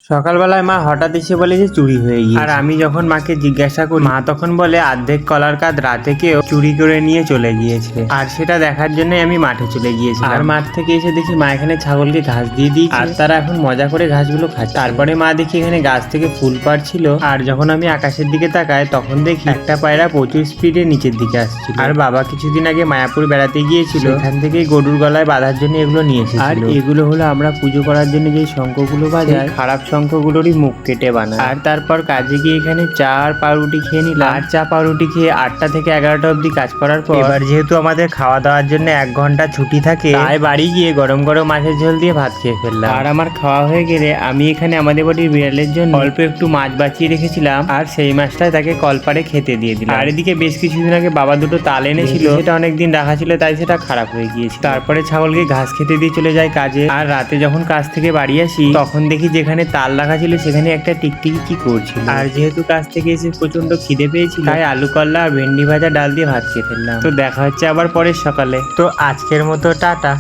সকালবেলায় মা হঠাৎ এসে বলে যে চুরি হয়ে গিয়েছে। আর আমি যখন মাকে জিজ্ঞাসা করি, মা তখন বলে অর্ধেক কলার কাঁদ রাতে কেউ চুরি করে নিয়ে চলে গিয়েছে। আর সেটা দেখার জন্য আমি মাঠে চলে গিয়েছি। আর মাঠ থেকে এসে দেখি মা এখানে ছাগলকে ঘাস দিয়ে দিয়েছে, আর তারা এখন মজা করে ঘাসগুলো খাচ্ছে। তারপরে মা দেখি এখানে গাছ থেকে ফুল পাড়ছিল। আর যখন আমি আকাশের দিকে তাকাই তখন দেখি একটা পায়রা প্রচুর স্পিডে নিচের দিকে আসছিল। আর বাবা কিছুদিন আগে মায়াপুর বেড়াতে গিয়েছিল, এখান থেকেই গরুর গলায় বাঁধার জন্য এগুলো নিয়ে এসেছিল। আর এগুলো হলো আমরা পুজো করার জন্য যে শঙ্খগুলো বাজাই, খারাপ শঙ্খগুলোরই মুখ কেটে বানায়। আর তারপর কাজে গিয়ে এখানে চা আর পাউরুটি খেয়ে নিলাম। আর চা পাউরুটি খেয়ে 8টা থেকে 11টা অবধি কাজ করার পর এবার যেহেতু আমাদের খাওয়া দাওয়ার জন্য 1 ঘন্টা ছুটি থাকে, তাই বাড়ি গিয়ে গরম গরম মাছের ঝোল দিয়ে ভাত খেয়ে ফেললাম। আর আমার খাওয়া হয়ে গেলে আমি এখানে আমাদের বাড়ির বিড়ালের জন্য অল্প একটু মাছ বাঁচিয়ে রেখেছিলাম, আর সেই মাছটা তাকে কলপারে খেতে দিয়ে দিলাম। আর এদিকে বেশ কিছুদিন আগে বাবা দুটো তাল এনেছিল, সেটা অনেকদিন রাখা ছিল তাই সেটা খারাপ হয়ে গিয়েছিল। তারপরে ছাগলকে ঘাস খেতে দিয়ে চলে যায় কাজে। আর রাতে যখন কাজ থেকে বাড়ি আসি তখন দেখি যেখানে তাল রাখা ছিল সেখানে একটা টিকটিকি কি করছিল। আর যেহেতু কাজ থেকে এসে প্রচন্ড খিদে পেয়েছিল, তাই আলু করলা আর ভেন্ডি ভাজা ডাল দিয়ে ভাত খেয়ে ফেললাম। তো দেখা হচ্ছে আবার পরের সকালে। তো আজকের মতো টাটা।